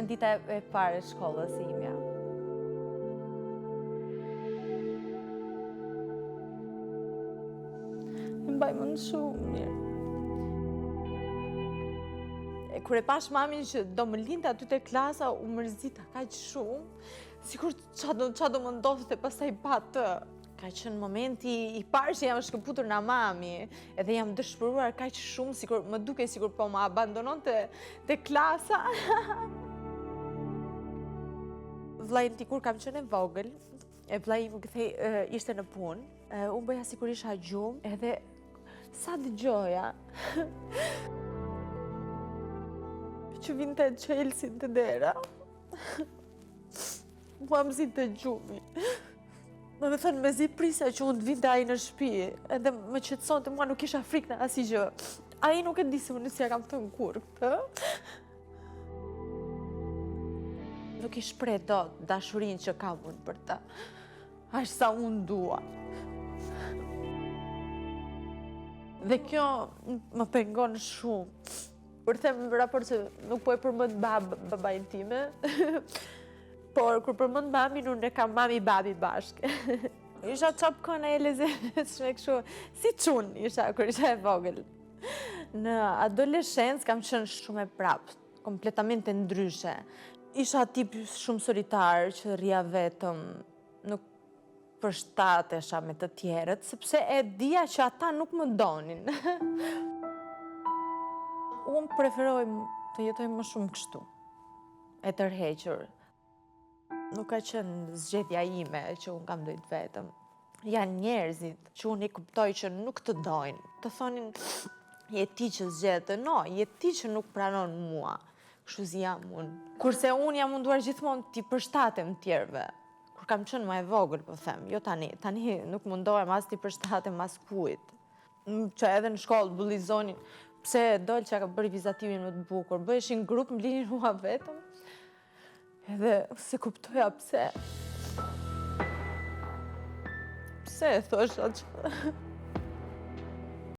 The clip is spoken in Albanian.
qenë dita e parë e shkollës imja. Më mbaj mend shumë mirë. Kur e pash mamin që do më lindte aty te klasa, u mërzita kaq shumë, sikur ç'a do më ndodhte pastaj pa atë. Ka qenë momenti i parë që jam shkëputur nga mami, edhe jam dëshpëruar kaq shumë, sikur më duke sikur po më abandononte te klasa. Vllai im kur kam qenë e vogël, e vllai im kthej ishte në punë, unë bëja sikur isha gjumë, edhe sa dëgjoja që vinte Chelsea të dera, mua më zinte gjumi. Me thënë me zi prisa që unë të vinte ai në shtëpi, edhe më qetësonte, mua nuk isha frikë në asgjë. Ai nuk e di se unë si ja kam thënë kur këtë. Nuk i shpreh dot dashurinë që kam unë për të, aq sa unë dua. Dhe kjo më pengon shumë. Për them raport se nuk po e përmend babain time, por kur përmend mamin, unë e kam mami babi bashkë. Isha çop kona e lezetshme kështu, si çun isha kur isha e vogël. Në adoleshencë kam qenë shumë e praptë, kompletamente ndryshe. Isha tip shumë solitar që rria vetëm, nuk përshtatesha me të tjerët, sepse e dija që ata nuk më donin. Unë preferoj të jetoj më shumë kështu, e tërhequr. Nuk ka qenë zgjedhja ime që unë kam dojtë vetëm. Janë njerëzit që unë i kuptoj që nuk të dojnë. Të thonin, je ti që zgjedhë, no, je ti që nuk pranon mua. Kështu si jam unë. Kurse unë jam munduar gjithmonë t'i përshtatem tjerëve. Kur kam qenë më e vogël, po them, jo tani. Tani nuk mundohem as t'i përshtatem as kujt. Që edhe në shkollë bullizonin, pse dol që ka bërë vizatimin më të bukur. Bëheshin grup, më linin mua vetëm. Edhe se kuptoja pse. Pse e thosha që...